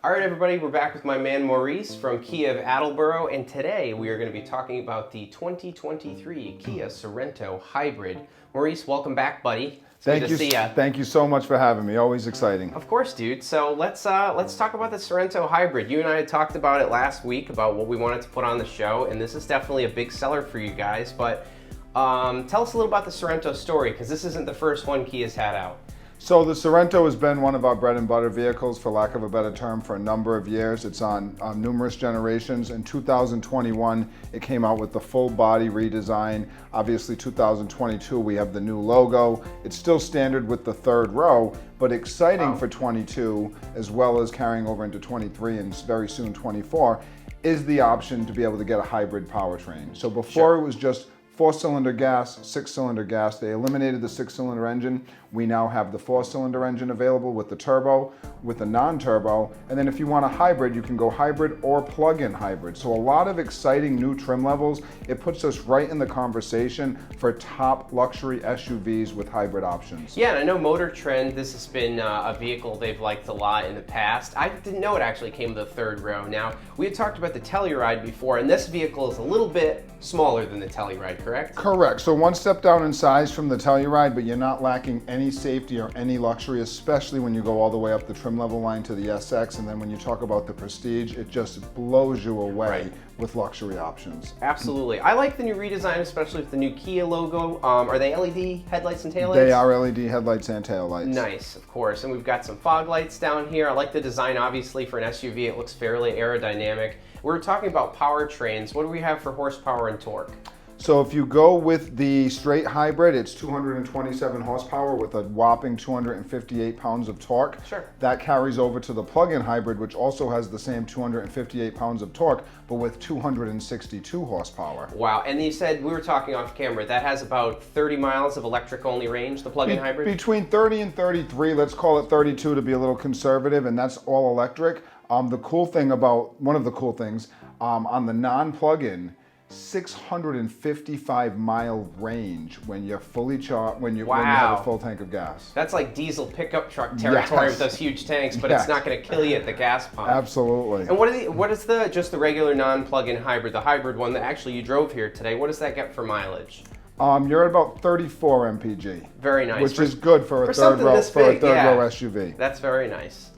All right, everybody, we're back with my man Maurice from Kia of Attleboro, and today we are going to be talking about the 2023 Kia Sorento Hybrid. Maurice, welcome back, buddy. Thank you. Thank you so much for having me. Always exciting. Of course, dude. So let's talk about the Sorento Hybrid. You and I had talked about it last week about what we wanted to put on the show, and this is definitely a big seller for you guys. But tell us a little about the Sorento story, because this isn't the first one Kia's had out. So the Sorento has been one of our bread and butter vehicles, for lack of a better term, for a number of years. It's on numerous generations. In 2021, it came out with the full body redesign. Obviously, 2022, we have the new logo. It's still standard with the third row, but exciting for 22, as well as carrying over into 23 and very soon 24, is the option to be able to get a hybrid powertrain. So before it was just 4-cylinder gas, 6-cylinder gas. They eliminated the 6-cylinder engine. We now have the 4-cylinder engine available with the turbo, with the non-turbo. And then if you want a hybrid, you can go hybrid or plug-in hybrid. So a lot of exciting new trim levels. It puts us right in the conversation for top luxury SUVs with hybrid options. Yeah, and I know Motor Trend, this has been a vehicle they've liked a lot in the past. I didn't know it actually came with the third row. Now, we had talked about the Telluride before, and this vehicle is a little bit smaller than the Telluride, correct? Correct. So one step down in size from the Telluride, but you're not lacking any safety or any luxury, especially when you go all the way up the trim level line to the SX. And then when you talk about the Prestige, it just blows you away with luxury options. Absolutely. I like the new redesign, especially with the new Kia logo. Are they LED headlights and taillights? They are LED headlights and taillights. Nice, of course. And we've got some fog lights down here. I like the design, obviously, for an SUV. It looks fairly aerodynamic. We were talking about powertrains. What do we have for horsepower and torque? So if you go with the straight hybrid, it's 227 horsepower with a whopping 258 pounds of torque. Sure. That carries over to the plug-in hybrid, which also has the same 258 pounds of torque, but with 262 horsepower. Wow, and you said, we were talking off camera, that has about 30 miles of electric-only range, the plug-in hybrid? Between 30 and 33, let's call it 32 to be a little conservative, and that's all electric. The cool thing about, one of the cool things, on the non-plug-in, 655 mile range when you're fully charged, when you have a full tank of gas. That's like diesel pickup truck territory with those huge tanks, but it's not going to kill you at the gas pump. Absolutely. And what is just the regular non-plug-in hybrid, the hybrid one that actually you drove here today? What does that get for mileage? You're at about 34 mpg. Very nice. Which is good for a third row SUV. That's very nice.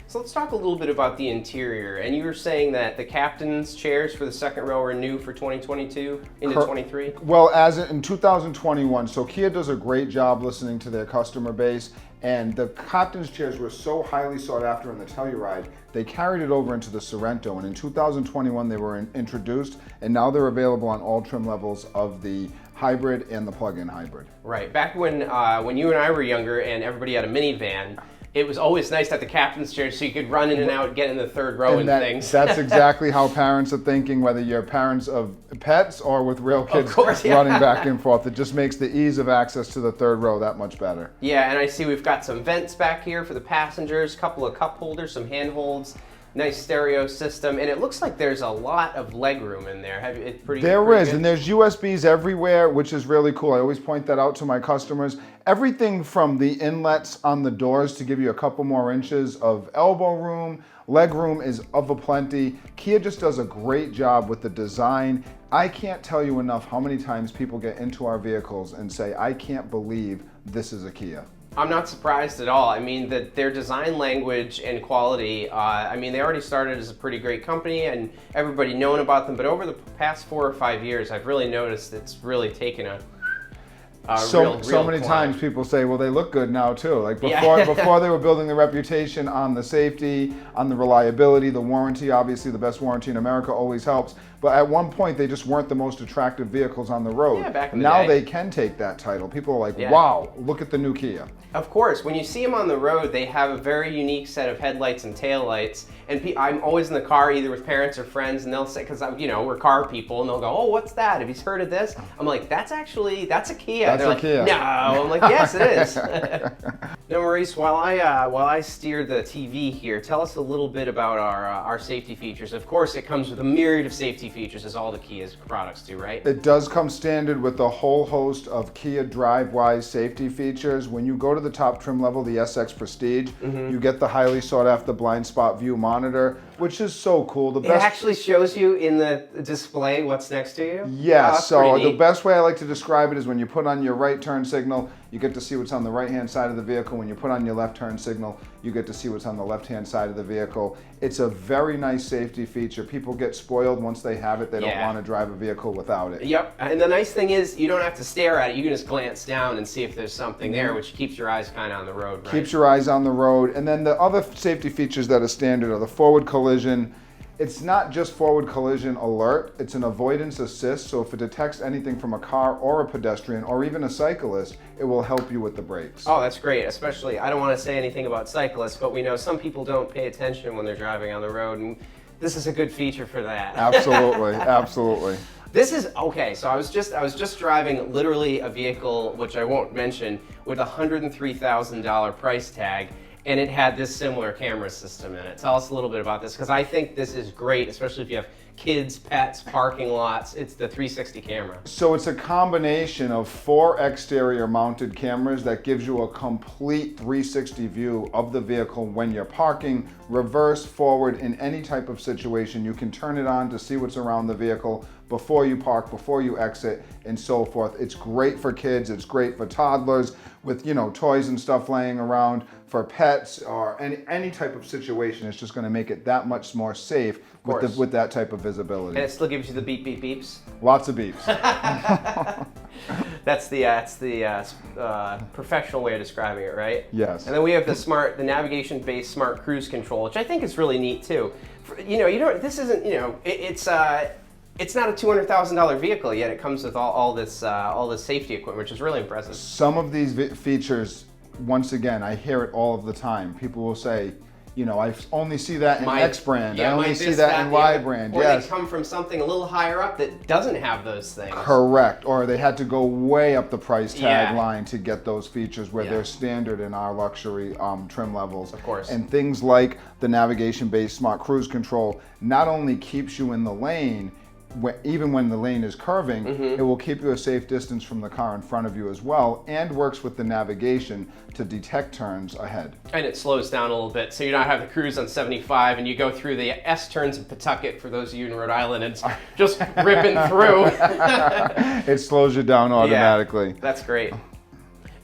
So let's talk a little bit about the interior. And you were saying that the captain's chairs for the second row are new for 2022 into 23? Well, as in 2021. So Kia does a great job listening to their customer base. And the captain's chairs were so highly sought after in the Telluride, they carried it over into the Sorento. And in 2021, they were introduced, and now they're available on all trim levels of the hybrid and the plug-in hybrid. Right. Back when you and I were younger and everybody had a minivan, it was always nice to have the captain's chair so you could run in and out, get in the third row and things. That's exactly how parents are thinking, whether you're parents of pets or with real kids running back and forth. It just makes the ease of access to the third row that much better. Yeah, and I see we've got some vents back here for the passengers, a couple of cup holders, some handholds. Nice stereo system, and it looks like there's a lot of leg room in there. There is, and there's USBs everywhere, which is really cool. I always point that out to my customers. Everything from the inlets on the doors to give you a couple more inches of elbow room, leg room is of a plenty. Kia just does a great job with the design. I can't tell you enough how many times people get into our vehicles and say, I can't believe this is a Kia. I'm not surprised at all. I mean, their design language and quality, I mean, they already started as a pretty great company and everybody known about them, but over the past 4 or 5 years, I've really noticed it's really taken a so many times people say, well, they look good now too. Like before they were building the reputation on the safety, on the reliability, the warranty. Obviously, the best warranty in America always helps. But at one point, they just weren't the most attractive vehicles on the road. Yeah, back in the now day. They can take that title. People are like, wow, look at the new Kia. Of course, when you see them on the road, they have a very unique set of headlights and taillights. And I'm always in the car, either with parents or friends, and they'll say, because we're car people, and they'll go, "Oh, what's that? Have you heard of this?" I'm like, "That's a Kia." That's a Kia. No, I'm like, "Yes, it is." Now, Maurice, while I steer the TV here, tell us a little bit about our safety features. Of course, it comes with a myriad of safety features, as all the Kia products do, right? It does come standard with a whole host of Kia DriveWise safety features. When you go to the top trim level, the SX Prestige, you get the highly sought after blind spot view monitor, which is so cool. It actually shows you in the display what's next to you? Yes, so the best way I like to describe it is when you put on your right turn signal, you get to see what's on the right-hand side of the vehicle. When you put on your left turn signal, you get to see what's on the left-hand side of the vehicle. It's a very nice safety feature. People get spoiled once they have it. They don't want to drive a vehicle without it. Yep, and the nice thing is you don't have to stare at it. You can just glance down and see if there's something there, which keeps your eyes kind of on the road, right? Keeps your eyes on the road. And then the other safety features that are standard are the forward collision. It's not just forward collision alert, it's an avoidance assist, so if it detects anything from a car or a pedestrian or even a cyclist, it will help you with the brakes. Oh, that's great, especially, I don't want to say anything about cyclists, but we know some people don't pay attention when they're driving on the road, and this is a good feature for that. Absolutely, absolutely. This is, okay, so I was just driving literally a vehicle, which I won't mention, with a $103,000 price tag, and it had this similar camera system in it. Tell us a little bit about this, because I think this is great, especially if you have kids, pets, parking lots. It's the 360 camera. So it's a combination of 4 exterior mounted cameras that gives you a complete 360 view of the vehicle when you're parking, reverse, forward, in any type of situation. You can turn it on to see what's around the vehicle before you park, before you exit, and so forth. It's great for kids, it's great for toddlers with, you know, toys and stuff laying around, for pets or any type of situation. It's just going to make it that much more safe with that type of visibility. And it still gives you the beep beep beeps? Lots of beeps. That's the professional way of describing it, right? Yes. And then we have the navigation-based smart cruise control, which I think is really neat too. This isn't, it's not a $200,000 vehicle yet. It comes with all this safety equipment, which is really impressive. Some of these features, once again, I hear it all of the time. People will say, I only see that in X brand. I only see that in Y brand. Or they come from something a little higher up that doesn't have those things. Correct. Or they had to go way up the price tag line to get those features where they're standard in our luxury trim levels. Of course. And things like the navigation-based smart cruise control not only keeps you in the lane, even when the lane is curving, it will keep you a safe distance from the car in front of you as well, and works with the navigation to detect turns ahead. And it slows down a little bit, so you don't have the cruise on 75 and you go through the S turns in Pawtucket, for those of you in Rhode Island, and it's just ripping through. It slows you down automatically. Yeah, that's great.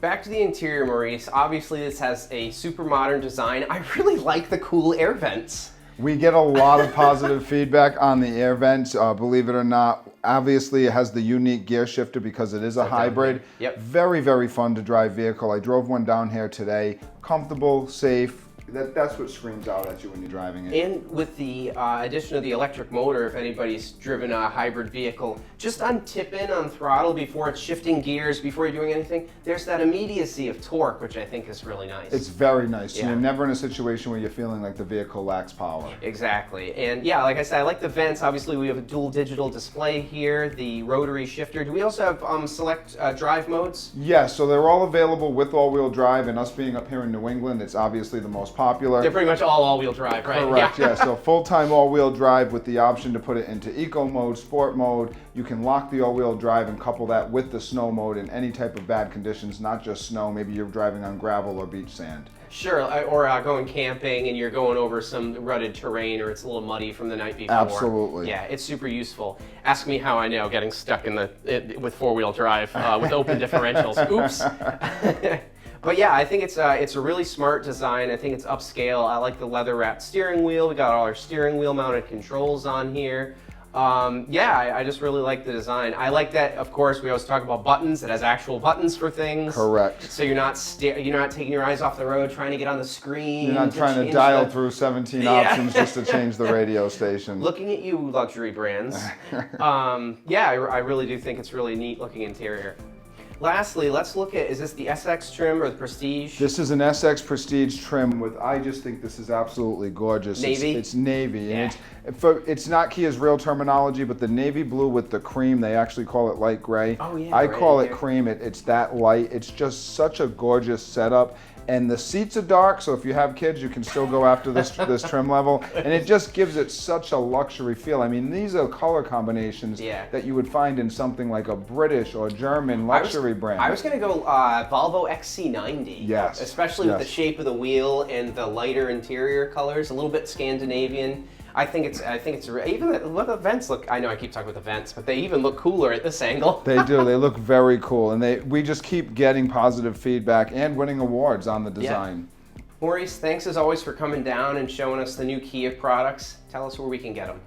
Back to the interior, Maurice. Obviously this has a super modern design. I really like the cool air vents. We get a lot of positive feedback on the air vents, believe it or not. Obviously, it has the unique gear shifter because it is a hybrid. Yep. Very, very fun to drive vehicle. I drove one down here today. Comfortable, safe. That's what screams out at you when you're driving it. And with the addition of the electric motor, if anybody's driven a hybrid vehicle, just on tip in on throttle before it's shifting gears, before you're doing anything, there's that immediacy of torque, which I think is really nice. It's very nice. Yeah. You're never in a situation where you're feeling like the vehicle lacks power. Exactly. And yeah, like I said, I like the vents. Obviously, we have a dual digital display here, the rotary shifter. Do we also have select drive modes? Yes, so they're all available with all-wheel drive, and us being up here in New England, it's obviously the most popular. They're pretty much all-wheel drive, right? Correct, yeah. So full-time all-wheel drive with the option to put it into eco mode, sport mode. You can lock the all-wheel drive and couple that with the snow mode in any type of bad conditions, not just snow. Maybe you're driving on gravel or beach sand. Sure, or going camping and you're going over some rutted terrain, or it's a little muddy from the night before. Absolutely. Yeah, it's super useful. Ask me how I know, getting stuck with four-wheel drive with open differentials. Oops. But yeah, I think it's a really smart design. I think it's upscale. I like the leather-wrapped steering wheel. We got all our steering wheel mounted controls on here. I just really like the design. I like that, of course, we always talk about buttons. It has actual buttons for things. Correct. So you're not taking your eyes off the road trying to get on the screen. You're not trying to dial through 17 options just to change the radio station. Looking at you, luxury brands. I really do think it's really neat looking interior. Lastly, let's look at, is this the SX trim or the Prestige? This is an SX Prestige trim with, I just think this is absolutely gorgeous. Navy? It's navy. Yeah. And it's not Kia's real terminology, but the navy blue with the cream, they actually call it light gray. Oh yeah. I call it cream, it's that light. It's just such a gorgeous setup. And the seats are dark, so if you have kids, you can still go after this trim level. And it just gives it such a luxury feel. I mean, these are color combinations that you would find in something like a British or German luxury brand. I was going to go Volvo XC90. Yes. Especially with the shape of the wheel and the lighter interior colors, a little bit Scandinavian. I think it's even the vents look. I know I keep talking about the vents, but they even look cooler at this angle. They do. They look very cool, and we just keep getting positive feedback and winning awards on the design. Yeah. Maurice, thanks as always for coming down and showing us the new Kia products. Tell us where we can get them.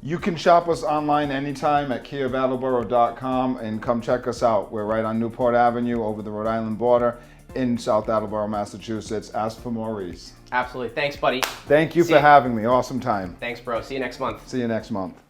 You can shop us online anytime at kiaofattleboro.com and come check us out. We're right on Newport Avenue over the Rhode Island border in South Attleboro, Massachusetts. Ask for Maurice. Absolutely. Thanks, buddy. Thank you for having me. Awesome time. Thanks, bro. See you next month. See you next month.